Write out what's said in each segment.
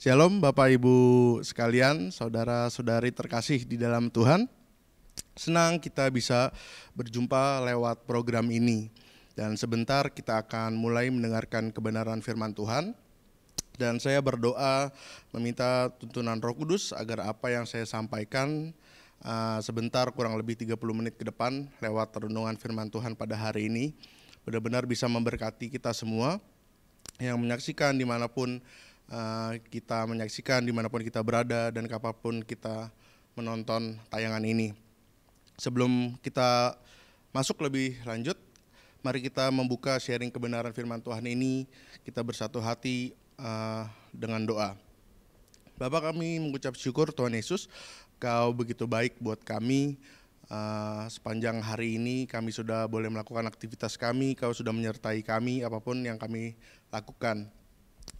Shalom Bapak Ibu sekalian, saudara-saudari terkasih di dalam Tuhan. Senang kita bisa berjumpa lewat program ini. Dan sebentar kita akan mulai mendengarkan kebenaran firman Tuhan. Dan saya berdoa meminta tuntunan Roh Kudus agar apa yang saya sampaikan sebentar kurang lebih 30 menit ke depan lewat renungan firman Tuhan pada hari ini benar-benar bisa memberkati kita semua yang menyaksikan dimanapun kita berada dan kapanpun kita menonton tayangan ini. Sebelum kita masuk lebih lanjut, mari kita membuka sharing kebenaran firman Tuhan ini. Kita bersatu hati dengan doa. Bapa, kami mengucap syukur Tuhan Yesus, Kau begitu baik buat kami. Sepanjang hari ini kami sudah boleh melakukan aktivitas kami, Kau sudah menyertai kami apapun yang kami lakukan.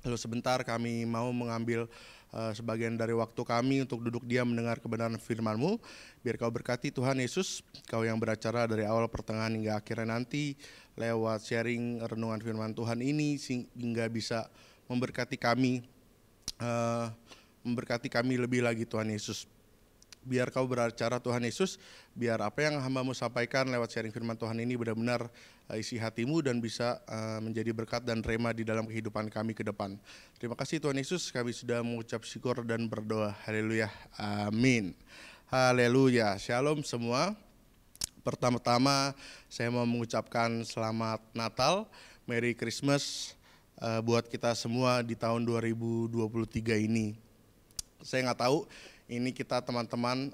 Lalu sebentar kami mau mengambil sebagian dari waktu kami untuk duduk diam mendengar kebenaran firman-Mu. Biar Kau berkati Tuhan Yesus, Kau yang beracara dari awal pertengahan hingga akhirnya nanti lewat sharing renungan firman Tuhan ini sehingga bisa memberkati kami lebih lagi Tuhan Yesus. Biar Kau beracara Tuhan Yesus, biar apa yang hamba-Mu sampaikan lewat sharing firman Tuhan ini benar-benar isi hati-Mu dan bisa menjadi berkat dan rema di dalam kehidupan kami ke depan. Terima kasih Tuhan Yesus, kami sudah mengucap syukur dan berdoa. Haleluya, amin. Haleluya, shalom semua. Pertama-tama saya mau mengucapkan selamat Natal, Merry Christmas buat kita semua di tahun 2023 ini. Saya nggak tahu ini kita teman-teman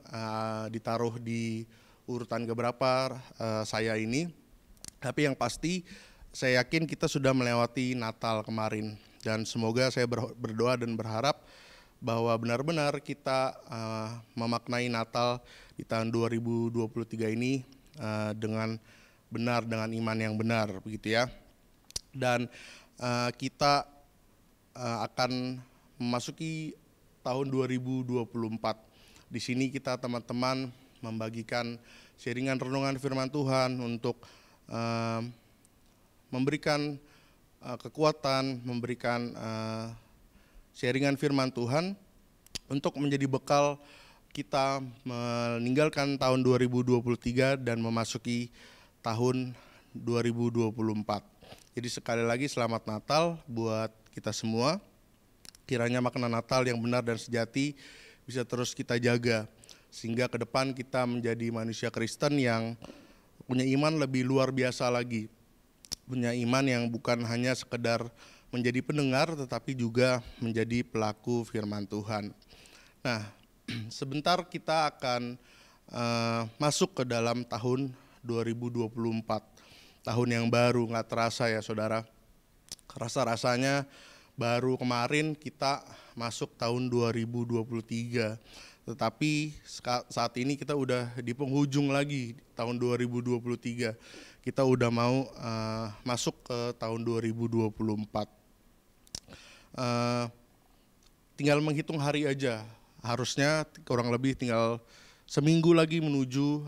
ditaruh di urutan keberapa saya ini. Tapi yang pasti saya yakin kita sudah melewati Natal kemarin. Dan semoga saya berdoa dan berharap bahwa benar-benar kita memaknai Natal di tahun 2023 ini dengan benar, dengan iman yang benar, begitu ya. Dan kita akan memasuki tahun 2024. Di sini kita teman-teman membagikan sharingan renungan firman Tuhan untuk memberikan kekuatan, memberikan sharingan firman Tuhan untuk menjadi bekal kita meninggalkan tahun 2023 dan memasuki tahun 2024. Jadi sekali lagi selamat Natal buat kita semua. Kiranya makna Natal yang benar dan sejati bisa terus kita jaga, sehingga ke depan kita menjadi manusia Kristen yang punya iman lebih luar biasa lagi. Punya iman yang bukan hanya sekedar menjadi pendengar, tetapi juga menjadi pelaku firman Tuhan. Nah, sebentar kita akan masuk ke dalam tahun 2024. Tahun yang baru, nggak terasa ya saudara. Rasa-rasanya baru kemarin kita masuk tahun 2023, tetapi saat ini kita udah di penghujung lagi tahun 2023. Kita udah mau masuk ke tahun 2024. Tinggal menghitung hari aja, harusnya kurang lebih tinggal seminggu lagi menuju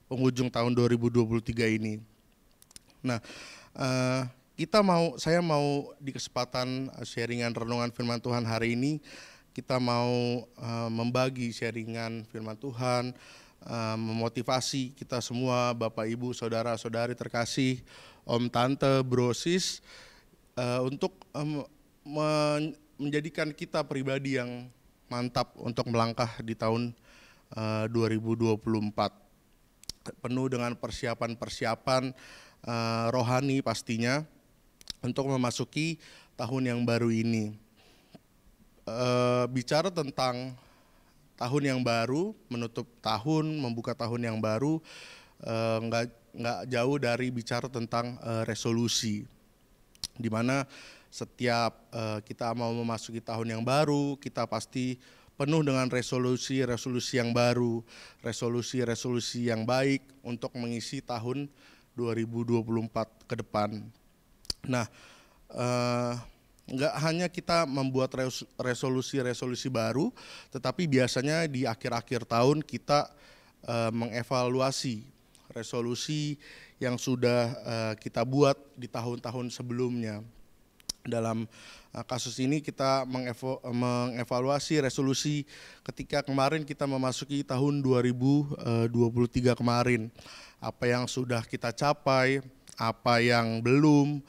penghujung tahun 2023 ini. Nah, saya mau di kesempatan sharingan renungan firman Tuhan hari ini, kita mau membagi sharingan firman Tuhan, memotivasi kita semua, Bapak Ibu, Saudara-saudari terkasih, Om Tante, Bro Sis, untuk menjadikan kita pribadi yang mantap untuk melangkah di tahun 2024. Penuh dengan persiapan-persiapan rohani pastinya, untuk memasuki tahun yang baru ini. Bicara tentang tahun yang baru, menutup tahun, membuka tahun yang baru, nggak jauh dari bicara tentang resolusi, di mana setiap kita mau memasuki tahun yang baru, kita pasti penuh dengan resolusi-resolusi yang baru, resolusi-resolusi yang baik untuk mengisi tahun 2024 ke depan. Nah, nggak hanya kita membuat resolusi-resolusi baru, tetapi biasanya di akhir-akhir tahun kita mengevaluasi resolusi yang sudah kita buat di tahun-tahun sebelumnya. Dalam kasus ini kita mengevaluasi resolusi ketika kemarin kita memasuki tahun 2023 kemarin. Apa yang sudah kita capai, apa yang belum,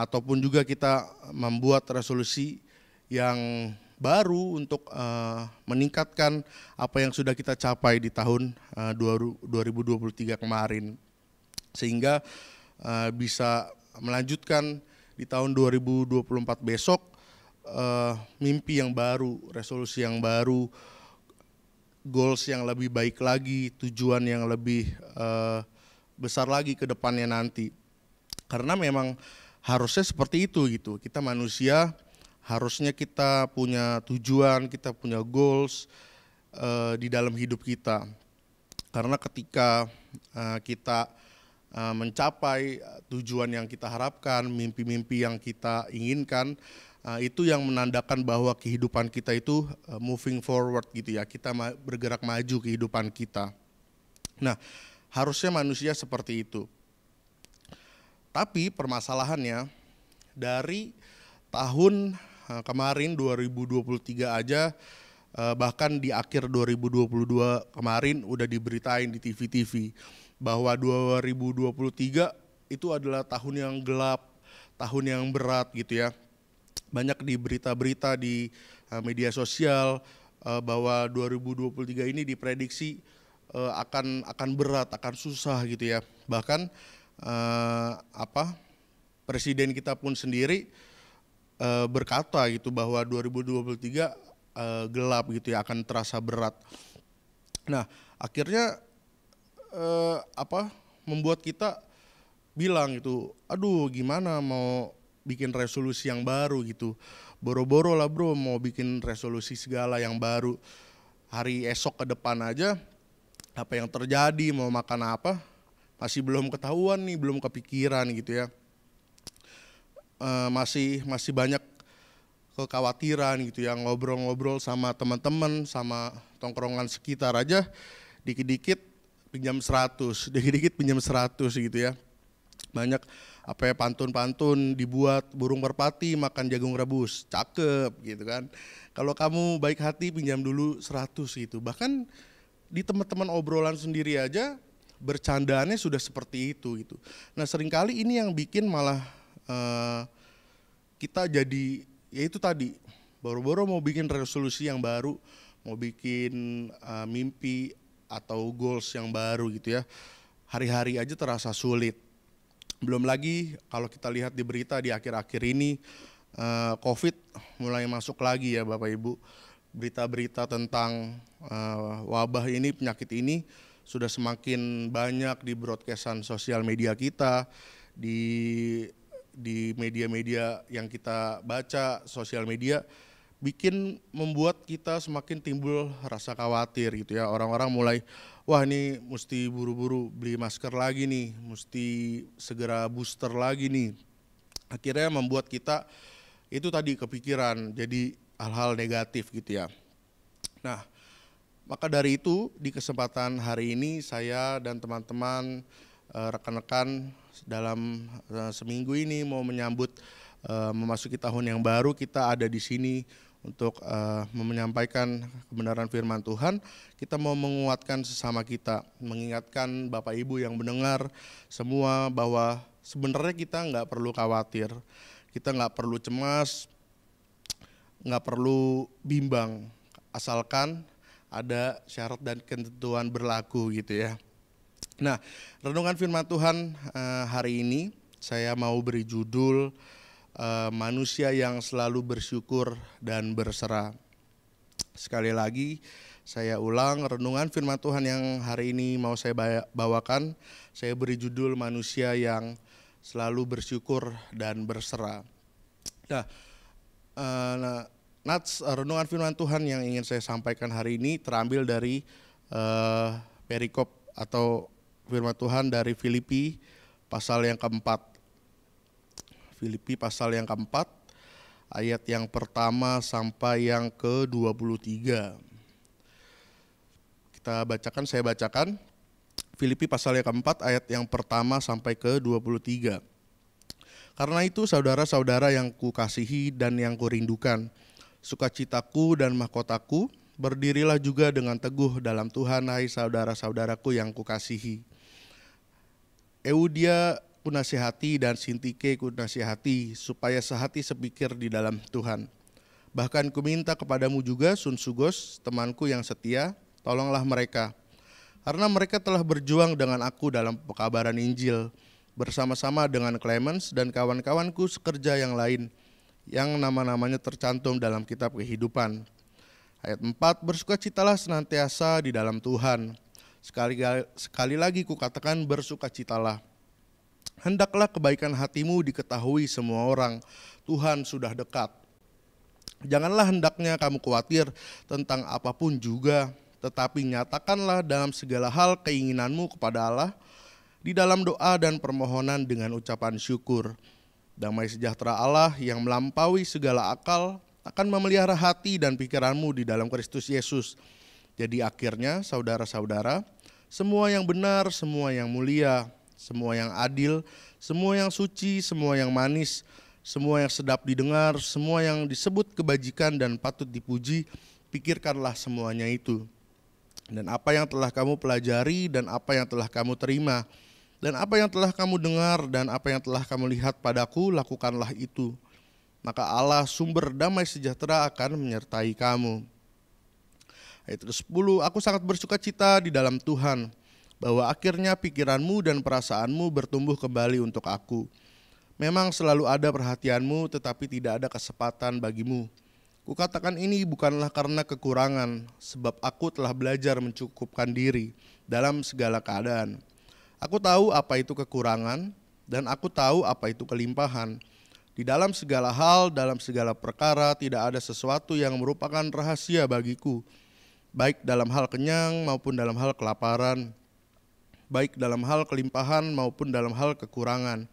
ataupun juga kita membuat resolusi yang baru untuk meningkatkan apa yang sudah kita capai di tahun 2023 kemarin. Sehingga bisa melanjutkan di tahun 2024 besok mimpi yang baru, resolusi yang baru, goals yang lebih baik lagi, tujuan yang lebih besar lagi ke depannya nanti. Karena memang harusnya seperti itu gitu. Kita manusia harusnya kita punya tujuan, kita punya goals di dalam hidup kita. Karena ketika kita mencapai tujuan yang kita harapkan, mimpi-mimpi yang kita inginkan, itu yang menandakan bahwa kehidupan kita itu moving forward gitu ya, kita bergerak maju kehidupan kita. Nah, harusnya manusia seperti itu. Tapi permasalahannya dari tahun kemarin 2023 aja, bahkan di akhir 2022 kemarin udah diberitain di TV-TV bahwa 2023 itu adalah tahun yang gelap, tahun yang berat gitu ya. Banyak di berita-berita di media sosial bahwa 2023 ini diprediksi akan berat, akan susah gitu ya. Bahkan presiden kita pun sendiri berkata gitu bahwa 2023 gelap gitu ya, akan terasa berat. Nah, akhirnya membuat kita bilang gitu, aduh gimana mau bikin resolusi yang baru gitu, boro-boro lah bro mau bikin resolusi segala yang baru, hari esok ke depan aja apa yang terjadi, mau makan apa masih belum ketahuan nih, belum kepikiran gitu ya. Masih banyak kekhawatiran gitu ya, ngobrol-ngobrol sama teman-teman, sama tongkrongan sekitar aja dikit-dikit pinjam 100, dikit-dikit pinjam 100 gitu ya. Banyak pantun-pantun dibuat, burung merpati makan jagung rebus, cakep gitu kan. Kalau kamu baik hati pinjam dulu 100 gitu. Bahkan di teman-teman obrolan sendiri aja bercandaannya sudah seperti itu gitu. Nah, seringkali ini yang bikin malah kita jadi ya itu tadi, boro-boro mau bikin resolusi yang baru, mau bikin mimpi atau goals yang baru gitu ya, hari-hari aja terasa sulit. Belum lagi kalau kita lihat di berita di akhir-akhir ini, COVID mulai masuk lagi ya Bapak Ibu. Berita-berita tentang wabah ini, penyakit ini sudah semakin banyak di broadcastan sosial media kita, di media-media yang kita baca, sosial media, membuat kita semakin timbul rasa khawatir gitu ya. Orang-orang mulai, wah ini mesti buru-buru beli masker lagi nih, mesti segera booster lagi nih. Akhirnya membuat kita itu tadi kepikiran, jadi hal-hal negatif gitu ya. Nah, maka dari itu di kesempatan hari ini saya dan teman-teman rekan-rekan dalam seminggu ini mau menyambut memasuki tahun yang baru, kita ada di sini untuk menyampaikan kebenaran firman Tuhan. Kita mau menguatkan sesama kita, mengingatkan Bapak Ibu yang mendengar semua bahwa sebenarnya kita nggak perlu khawatir, kita nggak perlu cemas, nggak perlu bimbang, asalkan ada syarat dan ketentuan berlaku gitu ya. Nah, renungan firman Tuhan hari ini saya mau beri judul manusia yang selalu bersyukur dan berserah. Sekali lagi saya ulang, renungan firman Tuhan yang hari ini mau saya bawakan, saya beri judul manusia yang selalu bersyukur dan berserah. Nah, renungan firman Tuhan yang ingin saya sampaikan hari ini terambil dari perikop atau firman Tuhan dari Filipi pasal yang keempat. Filipi pasal yang keempat, ayat yang pertama sampai yang ke-23. Saya bacakan. Filipi pasal yang keempat, ayat yang pertama sampai ke-23. Karena itu saudara-saudara yang kukasihi dan yang kurindukan, sukacitaku dan mahkotaku, berdirilah juga dengan teguh dalam Tuhan, hai saudara-saudaraku yang kukasihi. Eudia kunasihati dan Sintike kunasihati, supaya sehati sepikir di dalam Tuhan. Bahkan kuminta kepadamu juga Sunsugos, temanku yang setia, tolonglah mereka. Karena mereka telah berjuang dengan aku dalam pekabaran Injil, bersama-sama dengan Clemens dan kawan-kawanku sekerja yang lain, yang nama-namanya tercantum dalam kitab kehidupan. Ayat 4, bersukacitalah senantiasa di dalam Tuhan. Sekali lagi kukatakan bersukacitalah. Hendaklah kebaikan hatimu diketahui semua orang, Tuhan sudah dekat. Janganlah hendaknya kamu khawatir tentang apapun juga, tetapi nyatakanlah dalam segala hal keinginanmu kepada Allah, di dalam doa dan permohonan dengan ucapan syukur. Damai sejahtera Allah yang melampaui segala akal akan memelihara hati dan pikiranmu di dalam Kristus Yesus. Jadi akhirnya saudara-saudara, semua yang benar, semua yang mulia, semua yang adil, semua yang suci, semua yang manis, semua yang sedap didengar, semua yang disebut kebajikan dan patut dipuji, pikirkanlah semuanya itu. Dan apa yang telah kamu pelajari, dan apa yang telah kamu terima, dan apa yang telah kamu dengar, dan apa yang telah kamu lihat padaku, lakukanlah itu. Maka Allah sumber damai sejahtera akan menyertai kamu. Ayat ke-10, aku sangat bersukacita di dalam Tuhan, bahwa akhirnya pikiranmu dan perasaanmu bertumbuh kembali untuk aku. Memang selalu ada perhatianmu, tetapi tidak ada kesempatan bagimu. Kukatakan ini bukanlah karena kekurangan, sebab aku telah belajar mencukupkan diri dalam segala keadaan. Aku tahu apa itu kekurangan, dan aku tahu apa itu kelimpahan. Di dalam segala hal, dalam segala perkara, tidak ada sesuatu yang merupakan rahasia bagiku, baik dalam hal kenyang maupun dalam hal kelaparan, baik dalam hal kelimpahan maupun dalam hal kekurangan.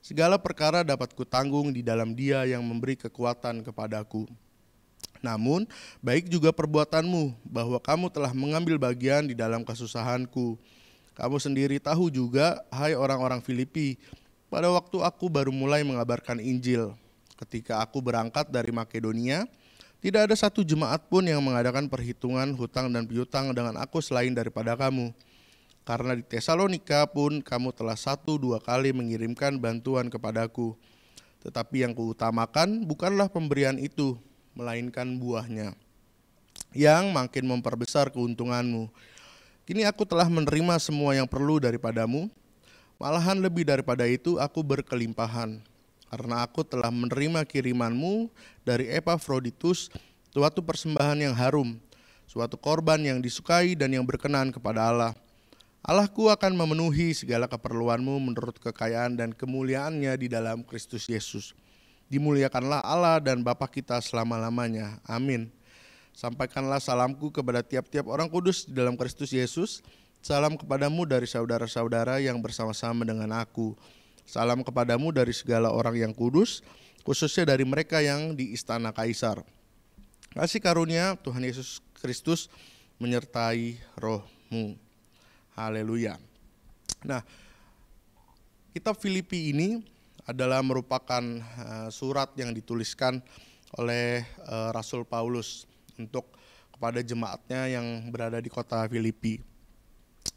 Segala perkara dapat kutanggung di dalam Dia yang memberi kekuatan kepadaku. Namun, baik juga perbuatanmu, bahwa kamu telah mengambil bagian di dalam kesusahanku. Kamu sendiri tahu juga, hai orang-orang Filipi, pada waktu aku baru mulai mengabarkan Injil, ketika aku berangkat dari Makedonia, tidak ada satu jemaat pun yang mengadakan perhitungan hutang dan piutang dengan aku selain daripada kamu. Karena di Tesalonika pun kamu telah 1-2 kali mengirimkan bantuan kepadaku. Tetapi yang kuutamakan bukanlah pemberian itu, melainkan buahnya, yang makin memperbesar keuntunganmu. Kini aku telah menerima semua yang perlu daripadamu, malahan lebih daripada itu aku berkelimpahan, karena aku telah menerima kirimanmu dari Epafroditus, suatu persembahan yang harum, suatu korban yang disukai dan yang berkenan kepada Allah. Allahku akan memenuhi segala keperluanmu menurut kekayaan dan kemuliaannya di dalam Kristus Yesus. Dimuliakanlah Allah dan Bapa kita selama-lamanya. Amin. Sampaikanlah salamku kepada tiap-tiap orang kudus di dalam Kristus Yesus. Salam kepadamu dari saudara-saudara yang bersama-sama dengan aku. Salam kepadamu dari segala orang yang kudus, khususnya dari mereka yang di istana Kaisar. Kasih karunia Tuhan Yesus Kristus menyertai rohmu. Haleluya. Nah, kitab Filipi ini adalah merupakan surat yang dituliskan oleh Rasul Paulus untuk kepada jemaatnya yang berada di kota Filipi,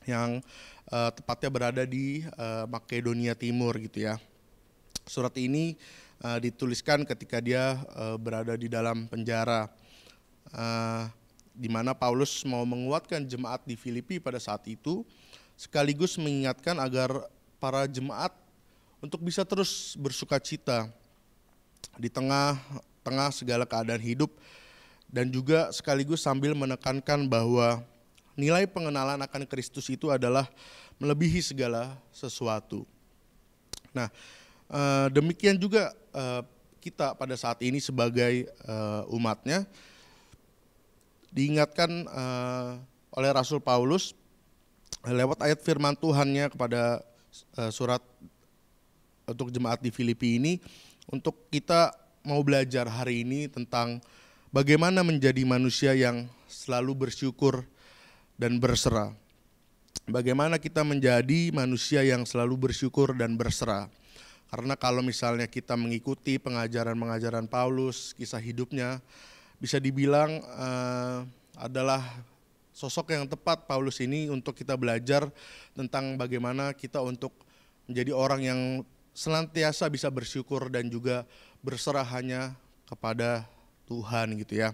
yang tepatnya berada di Makedonia Timur gitu ya. Surat ini dituliskan ketika dia berada di dalam penjara, di mana Paulus mau menguatkan jemaat di Filipi pada saat itu, sekaligus mengingatkan agar para jemaat untuk bisa terus bersukacita di tengah segala keadaan hidup, dan juga sekaligus sambil menekankan bahwa nilai pengenalan akan Kristus itu adalah melebihi segala sesuatu. Nah, demikian juga kita pada saat ini sebagai umatnya diingatkan oleh Rasul Paulus lewat ayat firman Tuhannya kepada surat untuk jemaat di Filipi ini, untuk kita mau belajar hari ini tentang bagaimana menjadi manusia yang selalu bersyukur dan berserah. Bagaimana kita menjadi manusia yang selalu bersyukur dan berserah. Karena kalau misalnya kita mengikuti pengajaran-pengajaran Paulus, kisah hidupnya, bisa dibilang adalah sosok yang tepat Paulus ini untuk kita belajar tentang bagaimana kita untuk menjadi orang yang senantiasa bisa bersyukur dan juga berserah hanya kepada Tuhan gitu ya.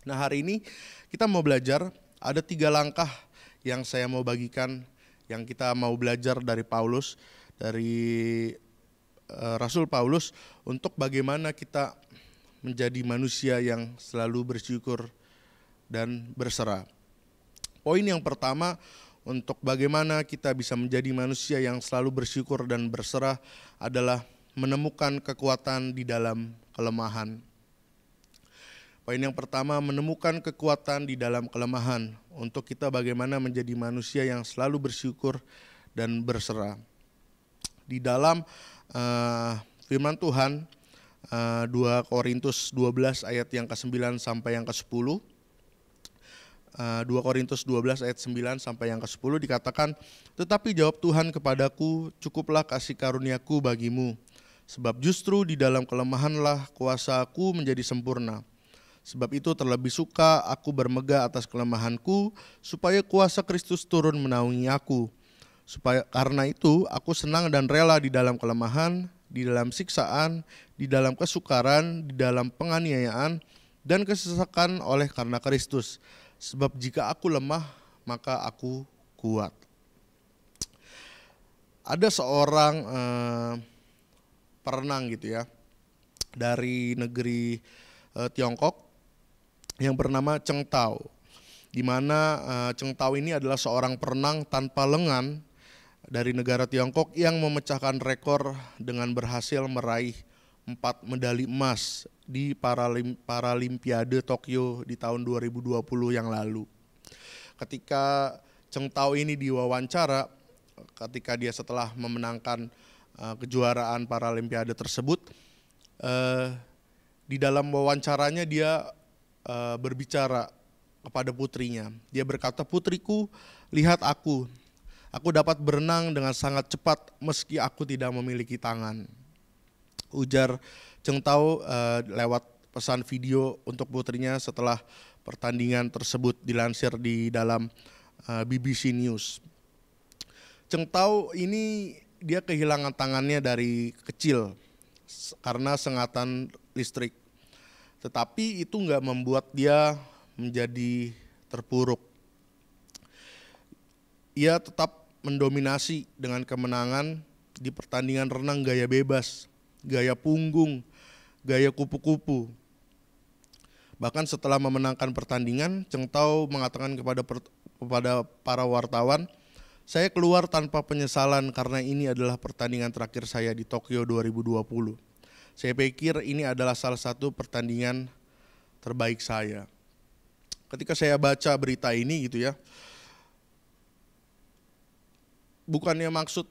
Nah, hari ini kita mau belajar, ada 3 langkah yang saya mau bagikan, yang kita mau belajar dari Paulus, dari Rasul Paulus, untuk bagaimana kita menjadi manusia yang selalu bersyukur dan berserah. Poin yang pertama untuk bagaimana kita bisa menjadi manusia yang selalu bersyukur dan berserah adalah menemukan kekuatan di dalam kelemahan. Poin yang pertama, menemukan kekuatan di dalam kelemahan untuk kita bagaimana menjadi manusia yang selalu bersyukur dan berserah. Di dalam firman Tuhan 2 Korintus 12 ayat yang ke-9 sampai yang ke-10. 2 Korintus 12 ayat 9 sampai yang ke-10 dikatakan, "Tetapi jawab Tuhan kepadaku, cukuplah kasih karuniaku bagimu, sebab justru di dalam kelemahanlah kuasaku menjadi sempurna. Sebab itu terlebih suka aku bermegah atas kelemahanku, supaya kuasa Kristus turun menaungi aku. Karena itu aku senang dan rela di dalam kelemahan, di dalam siksaan, di dalam kesukaran, di dalam penganiayaan, dan kesesakan oleh karena Kristus. Sebab jika aku lemah, maka aku kuat." Ada seorang perenang gitu ya, dari negeri Tiongkok yang bernama Cheng Tao, di mana Cheng Tao ini adalah seorang perenang tanpa lengan dari negara Tiongkok yang memecahkan rekor dengan berhasil meraih 4 medali emas di Paralimpiade Tokyo di tahun 2020 yang lalu. Ketika Cheng Tao ini diwawancara, ketika dia setelah memenangkan kejuaraan Paralimpiade tersebut, di dalam wawancaranya dia berbicara kepada putrinya. Dia berkata, "Putriku, lihat aku dapat berenang dengan sangat cepat meski aku tidak memiliki tangan." Ujar Cheng Tao lewat pesan video untuk putrinya setelah pertandingan tersebut, dilansir di dalam BBC News. Cheng Tao ini dia kehilangan tangannya dari kecil karena sengatan listrik. Tetapi itu nggak membuat dia menjadi terpuruk. Ia tetap mendominasi dengan kemenangan di pertandingan renang gaya bebas, gaya punggung, gaya kupu-kupu. Bahkan setelah memenangkan pertandingan, Cheng Tao mengatakan kepada para wartawan, "Saya keluar tanpa penyesalan karena ini adalah pertandingan terakhir saya di Tokyo 2020. Saya pikir ini adalah salah satu pertandingan terbaik saya." Ketika saya baca berita ini gitu ya, bukannya maksud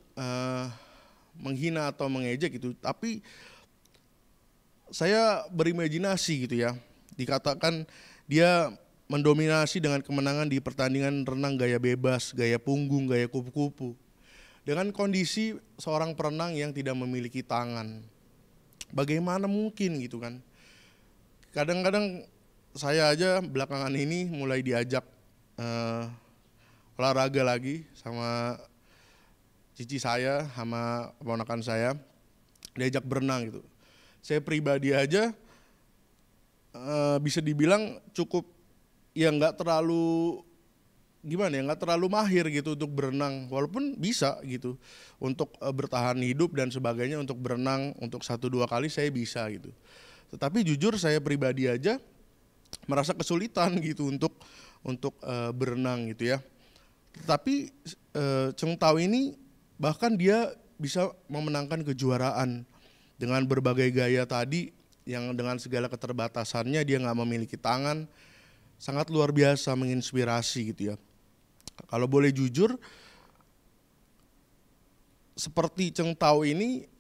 menghina atau mengejek gitu, tapi saya berimajinasi gitu ya. Dikatakan dia mendominasi dengan kemenangan di pertandingan renang gaya bebas, gaya punggung, gaya kupu-kupu. Dengan kondisi seorang perenang yang tidak memiliki tangan. Bagaimana mungkin gitu kan? Kadang-kadang saya aja belakangan ini mulai diajak olahraga lagi sama cici saya, sama keponakan saya, diajak berenang gitu. Saya pribadi aja bisa dibilang cukup ya nggak terlalu gimana ya, nggak terlalu mahir gitu untuk berenang, walaupun bisa gitu untuk bertahan hidup dan sebagainya, untuk berenang untuk 1-2 kali saya bisa gitu. Tetapi jujur saya pribadi aja merasa kesulitan gitu untuk berenang gitu ya. Tetapi Cheng Tao ini bahkan dia bisa memenangkan kejuaraan dengan berbagai gaya tadi yang dengan segala keterbatasannya dia nggak memiliki tangan, sangat luar biasa menginspirasi gitu ya. Kalau boleh jujur, seperti Cheng Tao ini,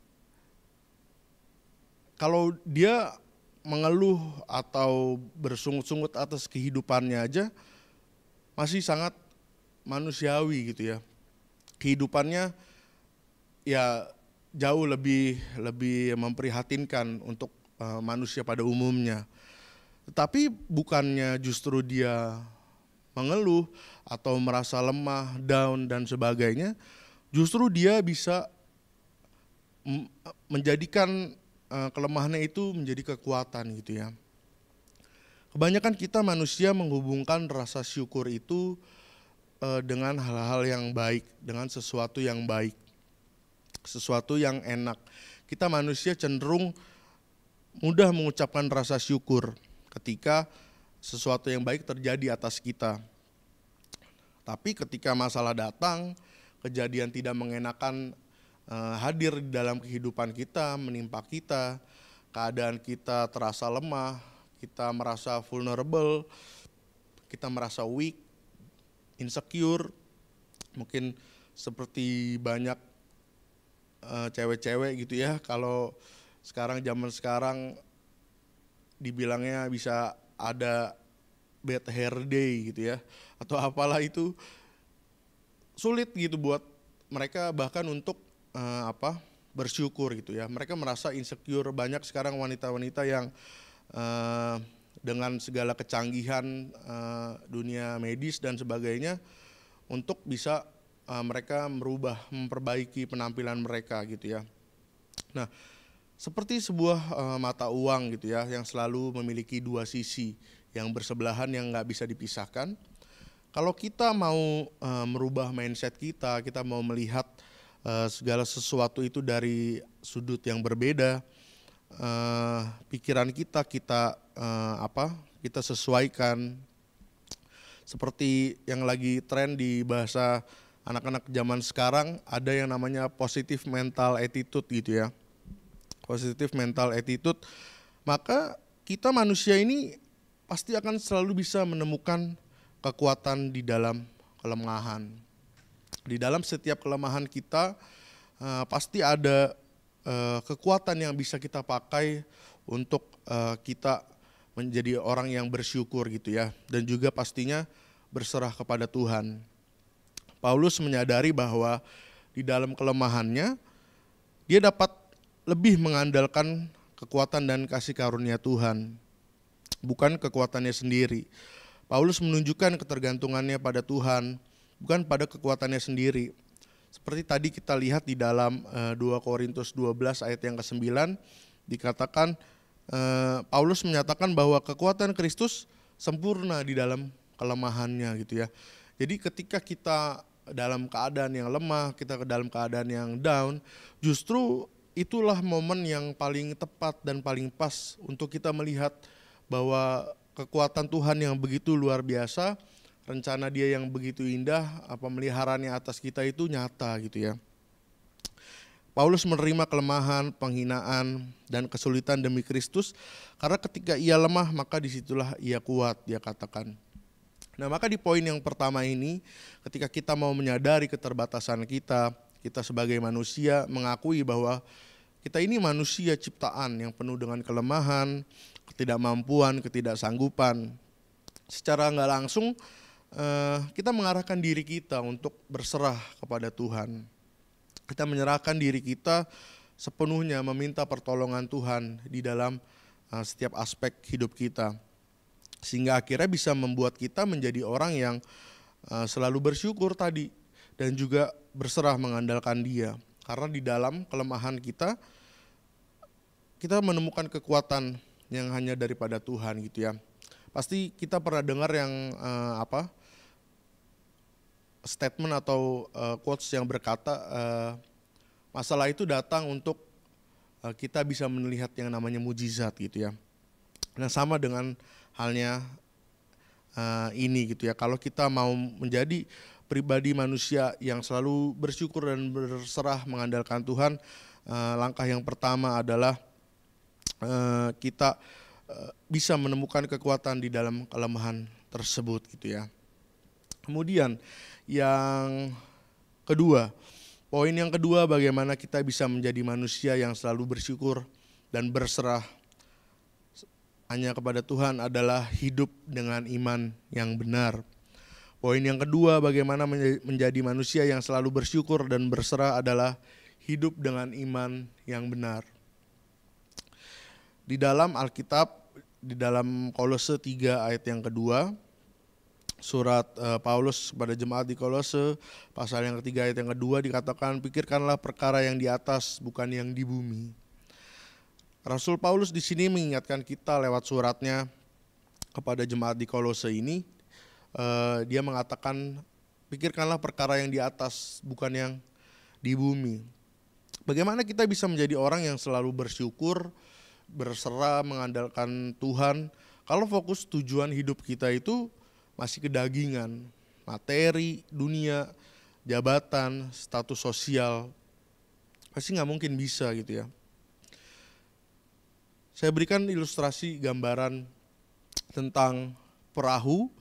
kalau dia mengeluh atau bersungut-sungut atas kehidupannya aja masih sangat manusiawi gitu ya. Kehidupannya ya jauh lebih memprihatinkan untuk manusia pada umumnya. Tetapi bukannya justru dia mengeluh atau merasa lemah, down dan sebagainya, justru dia bisa menjadikan kelemahannya itu menjadi kekuatan gitu ya. Kebanyakan kita manusia menghubungkan rasa syukur itu dengan hal-hal yang baik, dengan sesuatu yang baik, sesuatu yang enak. Kita manusia cenderung mudah mengucapkan rasa syukur ketika sesuatu yang baik terjadi atas kita. Tapi ketika masalah datang, kejadian tidak mengenakan hadir di dalam kehidupan kita, menimpa kita, keadaan kita terasa lemah, kita merasa vulnerable, kita merasa weak, insecure, mungkin seperti banyak cewek-cewek gitu ya, kalau zaman sekarang dibilangnya bisa ada bad hair day gitu ya, atau apalah itu, sulit gitu buat mereka bahkan untuk bersyukur gitu ya. Mereka merasa insecure. Banyak sekarang wanita-wanita yang dengan segala kecanggihan dunia medis dan sebagainya untuk bisa mereka memperbaiki penampilan mereka gitu ya. Nah, seperti sebuah mata uang gitu ya, yang selalu memiliki dua sisi yang bersebelahan yang nggak bisa dipisahkan. Kalau kita mau merubah mindset kita mau melihat segala sesuatu itu dari sudut yang berbeda, pikiran kita kita sesuaikan. Seperti yang lagi tren di bahasa anak-anak zaman sekarang, ada yang namanya positive mental attitude gitu ya. Positive mental attitude, maka kita manusia ini pasti akan selalu bisa menemukan kekuatan di dalam kelemahan. Di dalam setiap kelemahan kita pasti ada kekuatan yang bisa kita pakai untuk kita menjadi orang yang bersyukur gitu ya, dan juga pastinya berserah kepada Tuhan. Paulus menyadari bahwa di dalam kelemahannya dia dapat lebih mengandalkan kekuatan dan kasih karunia Tuhan, bukan kekuatannya sendiri. Paulus menunjukkan ketergantungannya pada Tuhan, bukan pada kekuatannya sendiri. Seperti tadi kita lihat di dalam 2 Korintus 12 ayat yang ke-9, dikatakan Paulus menyatakan bahwa kekuatan Kristus sempurna di dalam kelemahannya gitu ya. Jadi ketika kita dalam keadaan yang lemah, kita dalam keadaan yang down, justru itulah momen yang paling tepat dan paling pas untuk kita melihat bahwa kekuatan Tuhan yang begitu luar biasa, rencana Dia yang begitu indah, pemeliharaannya atas kita itu nyata gitu ya. Paulus menerima kelemahan, penghinaan, dan kesulitan demi Kristus, karena ketika ia lemah maka disitulah ia kuat, dia katakan. Nah, maka di poin yang pertama ini, ketika kita mau menyadari keterbatasan kita sebagai manusia mengakui bahwa kita ini manusia ciptaan yang penuh dengan kelemahan, ketidakmampuan, ketidaksanggupan. Secara nggak langsung kita mengarahkan diri kita untuk berserah kepada Tuhan. Kita menyerahkan diri kita sepenuhnya meminta pertolongan Tuhan di dalam setiap aspek hidup kita. Sehingga akhirnya bisa membuat kita menjadi orang yang selalu bersyukur tadi dan juga berserah mengandalkan Dia. Karena di dalam kelemahan kita menemukan kekuatan yang hanya daripada Tuhan gitu ya. Pasti kita pernah dengar yang statement atau quotes yang berkata masalah itu datang untuk kita bisa melihat yang namanya mujizat gitu ya. Nah, sama dengan halnya ini gitu ya. Kalau kita mau menjadi pribadi manusia yang selalu bersyukur dan berserah mengandalkan Tuhan, Langkah yang pertama adalah kita bisa menemukan kekuatan di dalam kelemahan tersebut gitu ya. Kemudian yang kedua, poin yang kedua, bagaimana kita bisa menjadi manusia yang selalu bersyukur dan berserah hanya kepada Tuhan adalah hidup dengan iman yang benar. Poin yang kedua, bagaimana menjadi manusia yang selalu bersyukur dan berserah adalah hidup dengan iman yang benar. Di dalam Alkitab, di dalam Kolose 3 ayat yang kedua, surat Paulus kepada jemaat di Kolose, pasal yang ketiga ayat yang kedua dikatakan, pikirkanlah perkara yang di atas, bukan yang di bumi. Rasul Paulus di sini mengingatkan kita lewat suratnya kepada jemaat di Kolose ini, dia mengatakan, pikirkanlah perkara yang di atas, bukan yang di bumi. Bagaimana kita bisa menjadi orang yang selalu bersyukur, berserah, mengandalkan Tuhan, kalau fokus tujuan hidup kita itu masih kedagingan, materi, dunia, jabatan, status sosial, pasti nggak mungkin bisa gitu ya. Saya berikan ilustrasi gambaran tentang perahu,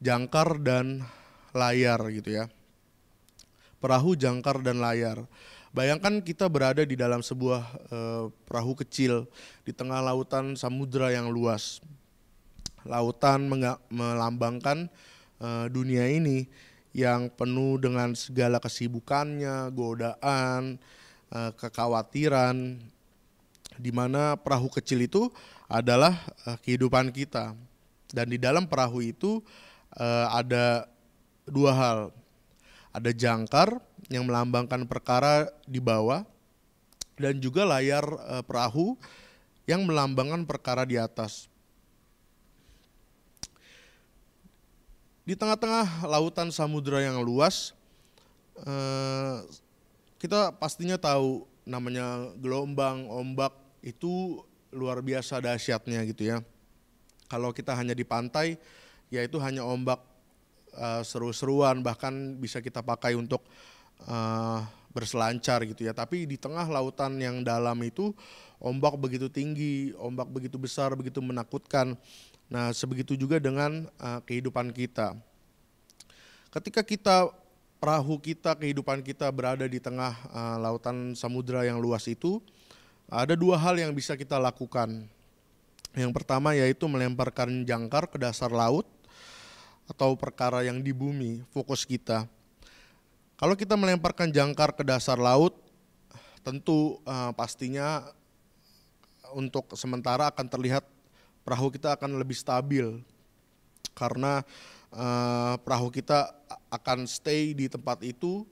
jangkar, dan layar gitu ya. Perahu, jangkar, dan layar. Bayangkan kita berada di dalam sebuah perahu kecil di tengah lautan samudra yang luas. Lautan melambangkan dunia ini yang penuh dengan segala kesibukannya, godaan, kekhawatiran, di mana perahu kecil itu adalah kehidupan kita. Dan di dalam perahu itu ada dua hal. Ada jangkar yang melambangkan perkara di bawah, dan juga layar perahu yang melambangkan perkara di atas. Di tengah-tengah lautan samudra yang luas, kita pastinya tahu namanya gelombang, ombak itu luar biasa dahsyatnya gitu ya. Kalau kita hanya di pantai, ya itu hanya ombak seru-seruan, bahkan bisa kita pakai untuk berselancar gitu ya. Tapi di tengah lautan yang dalam itu ombak begitu tinggi, ombak begitu besar, begitu menakutkan. Nah, sebegitu juga dengan kehidupan kita. Ketika perahu kita, kehidupan kita berada di tengah lautan samudra yang luas itu, ada dua hal yang bisa kita lakukan. Yang pertama yaitu melemparkan jangkar ke dasar laut atau perkara yang di bumi, fokus kita. Kalau kita melemparkan jangkar ke dasar laut, tentu pastinya untuk sementara akan terlihat perahu kita akan lebih stabil, karena perahu kita akan stay di tempat itu,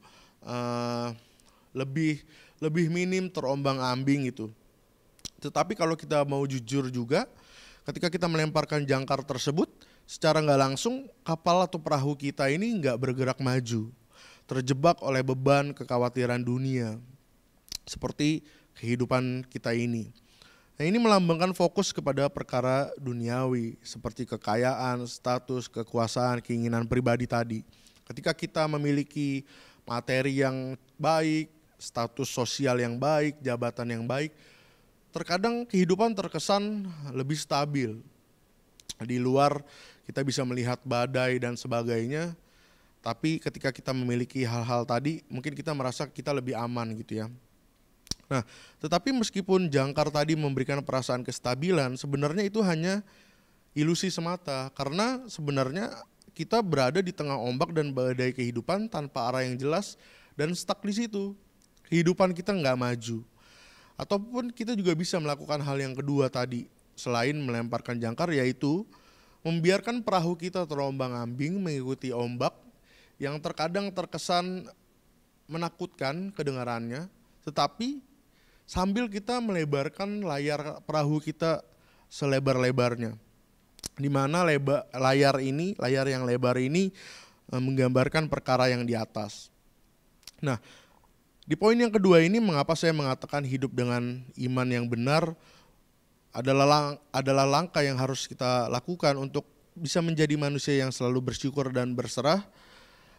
lebih minim terombang-ambing itu. Tetapi kalau kita mau jujur juga, ketika kita melemparkan jangkar tersebut, secara nggak langsung kapal atau perahu kita ini nggak bergerak maju, terjebak oleh beban kekhawatiran dunia, seperti kehidupan kita ini. Nah, ini melambangkan fokus kepada perkara duniawi seperti kekayaan, status, kekuasaan, keinginan pribadi tadi. Ketika kita memiliki materi yang baik, status sosial yang baik, jabatan yang baik, terkadang kehidupan terkesan lebih stabil. Di luar kita bisa melihat badai dan sebagainya, tapi ketika kita memiliki hal-hal tadi, mungkin kita merasa kita lebih aman gitu ya. Nah, tetapi meskipun jangkar tadi memberikan perasaan kestabilan, sebenarnya itu hanya ilusi semata, karena sebenarnya kita berada di tengah ombak dan badai kehidupan tanpa arah yang jelas dan stuck di situ. Kehidupan kita nggak maju. Ataupun kita juga bisa melakukan hal yang kedua tadi, selain melemparkan jangkar, yaitu membiarkan perahu kita terombang-ambing mengikuti ombak yang terkadang terkesan menakutkan kedengarannya, tetapi sambil kita melebarkan layar perahu kita selebar-lebarnya, di mana layar yang lebar ini menggambarkan perkara yang di atas. Nah, di poin yang kedua ini, mengapa saya mengatakan hidup dengan iman yang benar adalah langkah yang harus kita lakukan untuk bisa menjadi manusia yang selalu bersyukur dan berserah,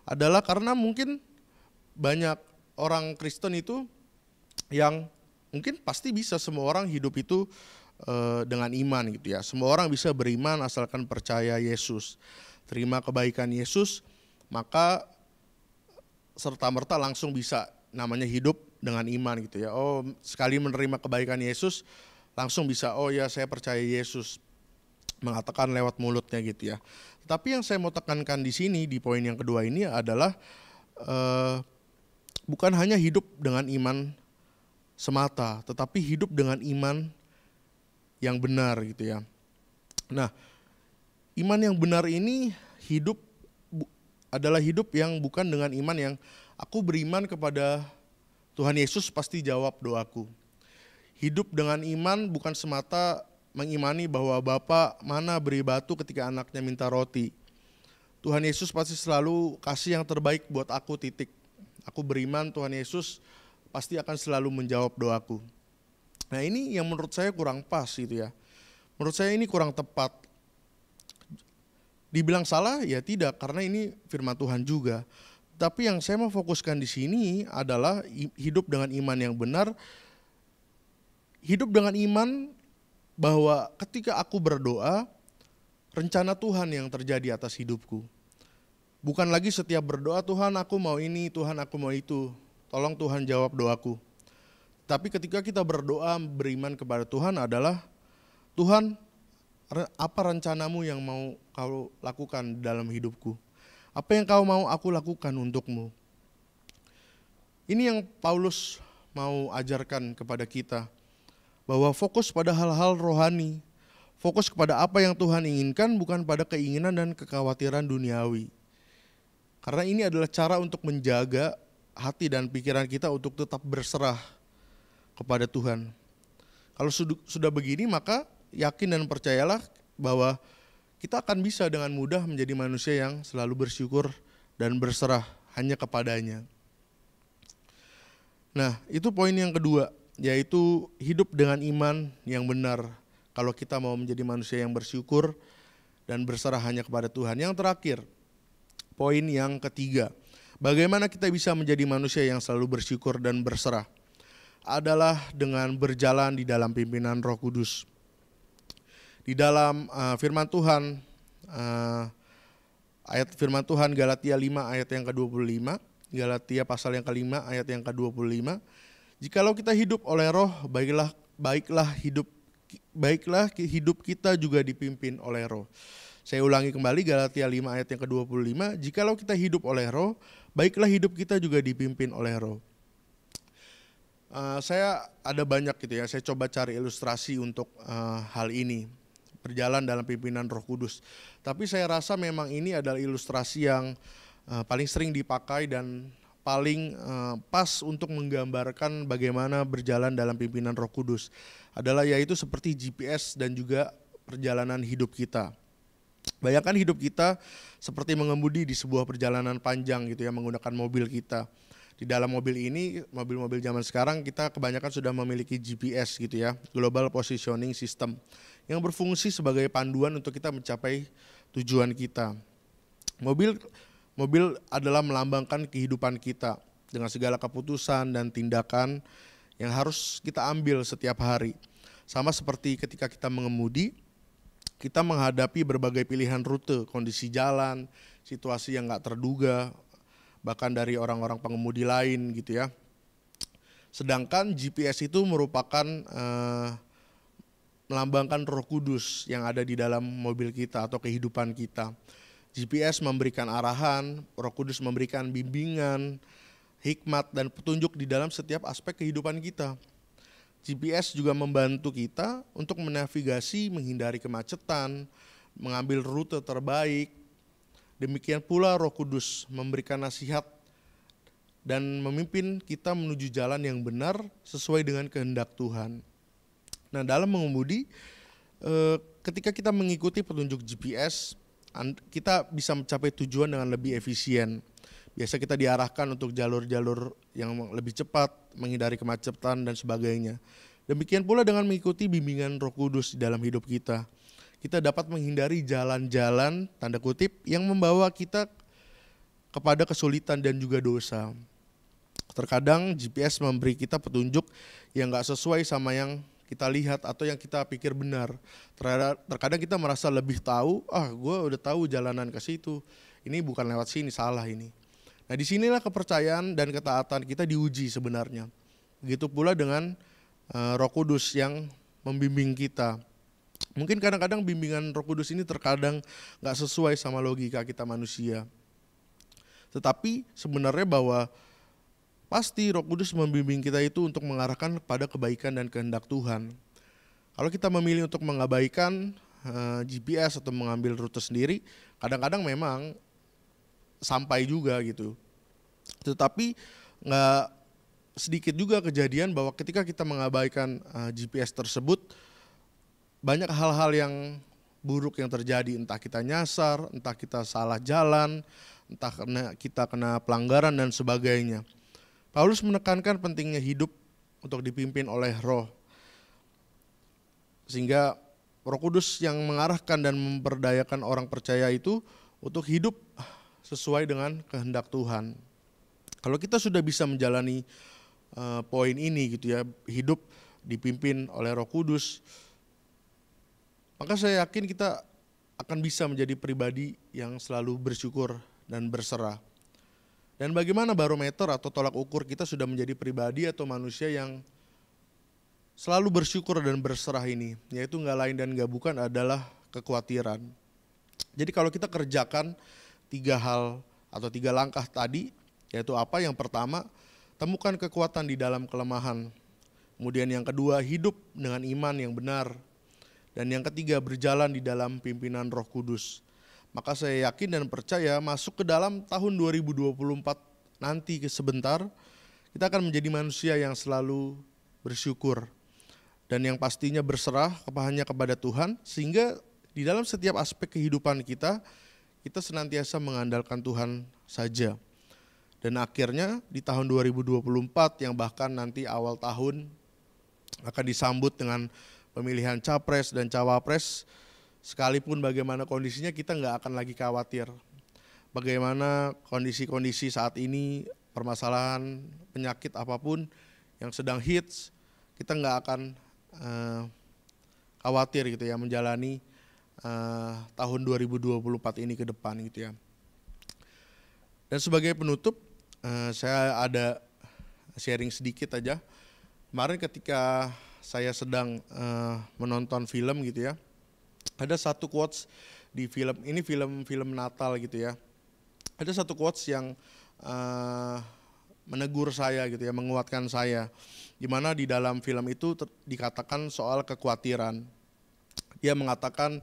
adalah karena mungkin banyak orang Kristen itu yang mungkin pasti bisa semua orang hidup itu dengan iman gitu ya. Semua orang bisa beriman asalkan percaya Yesus, terima kebaikan Yesus, maka serta-merta langsung bisa namanya hidup dengan iman gitu ya. Oh, sekali menerima kebaikan Yesus langsung bisa, oh ya saya percaya Yesus, mengatakan lewat mulutnya gitu ya. Tapi yang saya mau tekankan di sini di poin yang kedua ini adalah bukan hanya hidup dengan iman semata, tetapi hidup dengan iman yang benar gitu ya. Nah, iman yang benar ini adalah hidup yang bukan dengan iman yang aku beriman kepada Tuhan Yesus pasti jawab doaku. Hidup dengan iman bukan semata mengimani bahwa Bapa mana beri batu ketika anaknya minta roti. Tuhan Yesus pasti selalu kasih yang terbaik buat aku, titik. Aku beriman Tuhan Yesus pasti akan selalu menjawab doaku. Nah, ini yang menurut saya kurang pas gitu ya. Menurut saya ini kurang tepat. Dibilang salah ya tidak, karena ini firman Tuhan juga. Tapi yang saya mau fokuskan di sini adalah hidup dengan iman yang benar. Hidup dengan iman bahwa ketika aku berdoa, rencana Tuhan yang terjadi atas hidupku. Bukan lagi setiap berdoa, Tuhan aku mau ini, Tuhan aku mau itu. Tolong Tuhan jawab doaku. Tapi ketika kita berdoa beriman kepada Tuhan adalah, Tuhan apa rencanamu yang mau kau lakukan dalam hidupku? Apa yang kau mau aku lakukan untukmu? Ini yang Paulus mau ajarkan kepada kita. Bahwa fokus pada hal-hal rohani. Fokus kepada apa yang Tuhan inginkan, bukan pada keinginan dan kekhawatiran duniawi. Karena ini adalah cara untuk menjaga hati dan pikiran kita untuk tetap berserah kepada Tuhan. Kalau sudah begini, maka yakin dan percayalah bahwa kita akan bisa dengan mudah menjadi manusia yang selalu bersyukur dan berserah hanya kepadanya. Nah, itu poin yang kedua, yaitu hidup dengan iman yang benar. Kalau kita mau menjadi manusia yang bersyukur dan berserah hanya kepada Tuhan. Yang terakhir, poin yang ketiga, bagaimana kita bisa menjadi manusia yang selalu bersyukur dan berserah? Adalah dengan berjalan di dalam pimpinan Roh Kudus. Di dalam firman Tuhan, ayat firman Tuhan Galatia 5 ayat yang ke-25, Galatia pasal yang ke-5 ayat yang ke-25, jikalau kita hidup oleh Roh, baiklah hidup kita juga dipimpin oleh Roh. Saya ulangi kembali Galatia 5 ayat yang ke-25, jikalau kita hidup oleh Roh, baiklah hidup kita juga dipimpin oleh Roh. Saya ada banyak gitu ya, saya coba cari ilustrasi untuk hal ini, berjalan dalam pimpinan Roh Kudus. Tapi saya rasa memang ini adalah ilustrasi yang paling sering dipakai dan paling pas untuk menggambarkan bagaimana berjalan dalam pimpinan Roh Kudus. Adalah yaitu seperti GPS dan juga perjalanan hidup kita. Bayangkan hidup kita seperti mengemudi di sebuah perjalanan panjang gitu ya, menggunakan mobil kita. Di dalam mobil ini, mobil-mobil zaman sekarang kita kebanyakan sudah memiliki GPS gitu ya, Global Positioning System, yang berfungsi sebagai panduan untuk kita mencapai tujuan kita. Mobil adalah melambangkan kehidupan kita dengan segala keputusan dan tindakan yang harus kita ambil setiap hari. Sama seperti ketika kita mengemudi, kita menghadapi berbagai pilihan rute, kondisi jalan, situasi yang gak terduga, bahkan dari orang-orang pengemudi lain gitu ya. Sedangkan GPS itu merupakan melambangkan Roh Kudus yang ada di dalam mobil kita atau kehidupan kita. GPS memberikan arahan, Roh Kudus memberikan bimbingan, hikmat dan petunjuk di dalam setiap aspek kehidupan kita. GPS juga membantu kita untuk menavigasi, menghindari kemacetan, mengambil rute terbaik. Demikian pula Roh Kudus memberikan nasihat dan memimpin kita menuju jalan yang benar sesuai dengan kehendak Tuhan. Nah, dalam mengemudi, ketika kita mengikuti petunjuk GPS, kita bisa mencapai tujuan dengan lebih efisien. Biasa kita diarahkan untuk jalur-jalur yang lebih cepat, menghindari kemacetan dan sebagainya. Demikian pula dengan mengikuti bimbingan Roh Kudus di dalam hidup kita. Kita dapat menghindari jalan-jalan, tanda kutip, yang membawa kita kepada kesulitan dan juga dosa. Terkadang GPS memberi kita petunjuk yang nggak sesuai sama yang kita lihat atau yang kita pikir benar. Terkadang kita merasa lebih tahu, gue udah tahu jalanan ke situ, ini bukan lewat sini, salah ini. Nah, disinilah kepercayaan dan ketaatan kita diuji sebenarnya. Begitu pula dengan Roh Kudus yang membimbing kita. Mungkin kadang-kadang bimbingan Roh Kudus ini terkadang nggak sesuai sama logika kita manusia. Tetapi sebenarnya bahwa pasti Roh Kudus membimbing kita itu untuk mengarahkan kepada kebaikan dan kehendak Tuhan. Kalau kita memilih untuk mengabaikan GPS atau mengambil rute sendiri, kadang-kadang memang sampai juga gitu. Tetapi nggak sedikit juga kejadian bahwa ketika kita mengabaikan GPS tersebut, banyak hal-hal yang buruk yang terjadi. Entah kita nyasar, entah kita salah jalan, entah kita kena pelanggaran dan sebagainya. Paulus menekankan pentingnya hidup untuk dipimpin oleh Roh. Sehingga Roh Kudus yang mengarahkan dan memberdayakan orang percaya itu untuk hidup sesuai dengan kehendak Tuhan. Kalau kita sudah bisa menjalani poin ini gitu ya, hidup dipimpin oleh Roh Kudus, maka saya yakin kita akan bisa menjadi pribadi yang selalu bersyukur dan berserah. Dan bagaimana barometer atau tolak ukur kita sudah menjadi pribadi atau manusia yang selalu bersyukur dan berserah ini, yaitu nggak lain dan nggak bukan adalah kekhawatiran. Jadi kalau kita kerjakan 3 hal atau 3 langkah tadi, yaitu apa? Yang pertama, temukan kekuatan di dalam kelemahan. Kemudian yang kedua, hidup dengan iman yang benar. Dan yang ketiga, berjalan di dalam pimpinan Roh Kudus. Maka saya yakin dan percaya masuk ke dalam tahun 2024 nanti sebentar, kita akan menjadi manusia yang selalu bersyukur. Dan yang pastinya berserah hanya kepada Tuhan, sehingga di dalam setiap aspek kehidupan kita senantiasa mengandalkan Tuhan saja. Dan akhirnya di tahun 2024 yang bahkan nanti awal tahun akan disambut dengan pemilihan capres dan cawapres, sekalipun bagaimana kondisinya kita nggak akan lagi khawatir. Bagaimana kondisi-kondisi saat ini, permasalahan penyakit apapun yang sedang hits, kita nggak akan khawatir gitu ya menjalani tahun 2024 ini ke depan gitu ya. Dan sebagai penutup, saya ada sharing sedikit aja. Kemarin ketika saya sedang menonton film gitu ya, ada satu quotes di film ini, film Natal gitu ya. Ada satu quotes yang menegur saya gitu ya, menguatkan saya. Di mana di dalam film itu dikatakan soal kekhawatiran. Dia mengatakan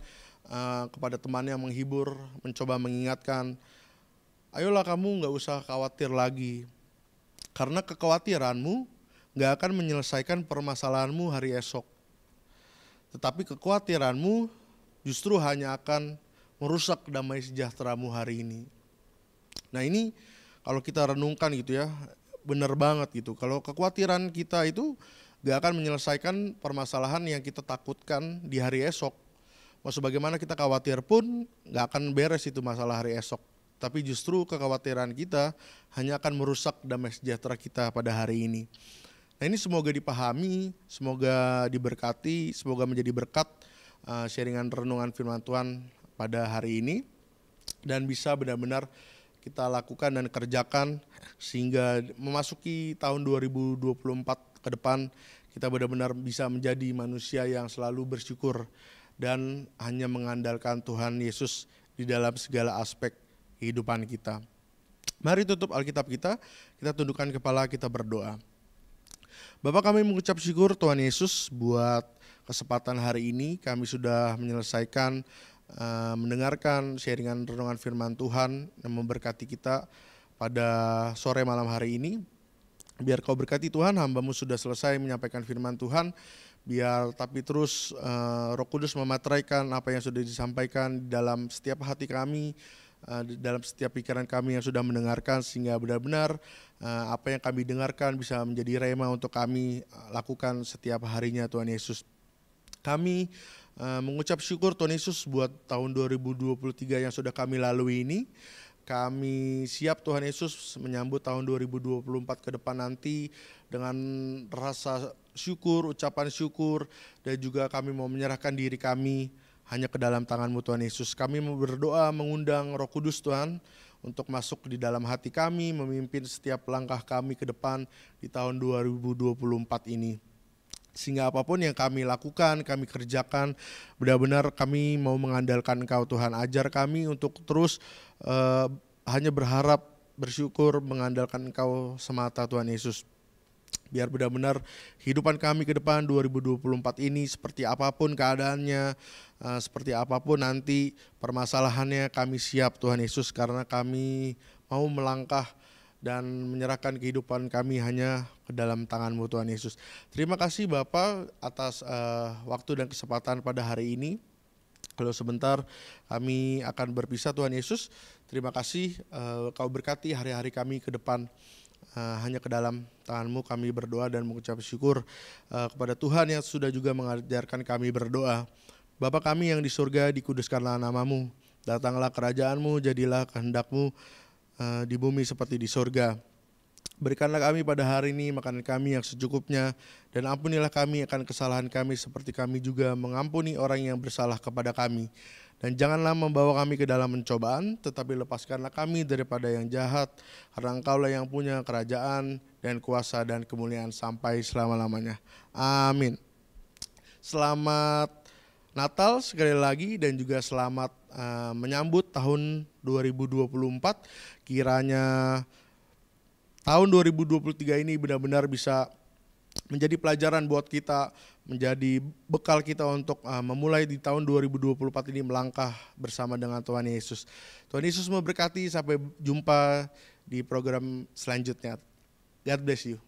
kepada temannya yang menghibur, mencoba mengingatkan, ayolah kamu nggak usah khawatir lagi. Karena kekhawatiranmu nggak akan menyelesaikan permasalahanmu hari esok. Tetapi kekhawatiranmu justru hanya akan merusak damai sejahteramu hari ini. Nah ini kalau kita renungkan gitu ya, benar banget gitu. Kalau kekhawatiran kita itu gak akan menyelesaikan permasalahan yang kita takutkan di hari esok. Mau sebagaimana kita khawatir pun gak akan beres itu masalah hari esok. Tapi justru kekhawatiran kita hanya akan merusak damai sejahtera kita pada hari ini. Nah ini semoga dipahami, semoga diberkati, semoga menjadi berkat sharingan renungan firman Tuhan pada hari ini. Dan bisa benar-benar kita lakukan dan kerjakan sehingga memasuki tahun 2024 ke depan kita benar-benar bisa menjadi manusia yang selalu bersyukur dan hanya mengandalkan Tuhan Yesus di dalam segala aspek kehidupan kita. Mari tutup Alkitab kita tundukkan kepala, kita berdoa. Bapak, kami mengucap syukur Tuhan Yesus buat kesempatan hari ini. Kami sudah menyelesaikan mendengarkan sharingan renungan firman Tuhan yang memberkati kita pada sore malam hari ini. Biar kau berkati Tuhan, hamba-Mu sudah selesai menyampaikan firman Tuhan. Biar tapi terus Roh Kudus memateraikan apa yang sudah disampaikan dalam setiap hati kami, dalam setiap pikiran kami yang sudah mendengarkan, sehingga benar-benar apa yang kami dengarkan bisa menjadi rema untuk kami lakukan setiap harinya Tuhan Yesus. Kami mengucap syukur Tuhan Yesus buat tahun 2023 yang sudah kami lalui ini. Kami siap Tuhan Yesus menyambut tahun 2024 ke depan nanti dengan rasa syukur, ucapan syukur, dan juga kami mau menyerahkan diri kami hanya ke dalam tangan-Mu Tuhan Yesus. Kami mau berdoa mengundang Roh Kudus Tuhan untuk masuk di dalam hati kami, memimpin setiap langkah kami ke depan di tahun 2024 ini. Sehingga apapun yang kami lakukan, kami kerjakan, benar-benar kami mau mengandalkan Engkau Tuhan. Ajar kami untuk terus hanya berharap, bersyukur, mengandalkan Engkau semata Tuhan Yesus. Biar benar-benar kehidupan kami ke depan 2024 ini seperti apapun keadaannya, seperti apapun nanti permasalahannya, kami siap Tuhan Yesus, karena kami mau melangkah dan menyerahkan kehidupan kami hanya ke dalam tangan-Mu Tuhan Yesus. Terima kasih Bapak atas waktu dan kesempatan pada hari ini. Kalau sebentar kami akan berpisah Tuhan Yesus. Terima kasih Kau berkati hari-hari kami ke depan. Hanya ke dalam tangan-Mu kami berdoa dan mengucap syukur kepada Tuhan yang sudah juga mengajarkan kami berdoa. Bapa kami yang di surga, dikuduskanlah nama-Mu. Datanglah kerajaan-Mu, jadilah kehendak-Mu di bumi seperti di surga. Berikanlah kami pada hari ini makanan kami yang secukupnya, dan ampunilah kami akan kesalahan kami seperti kami juga mengampuni orang yang bersalah kepada kami. Dan janganlah membawa kami ke dalam pencobaan, tetapi lepaskanlah kami daripada yang jahat, karena Engkaulah yang punya kerajaan dan kuasa dan kemuliaan sampai selama-lamanya. Amin. Selamat Natal sekali lagi, dan juga selamat menyambut tahun 2024. Kiranya tahun 2023 ini benar-benar bisa menjadi pelajaran buat kita, menjadi bekal kita untuk memulai di tahun 2024 ini melangkah bersama dengan Tuhan Yesus. Tuhan Yesus memberkati, sampai jumpa di program selanjutnya. God bless you.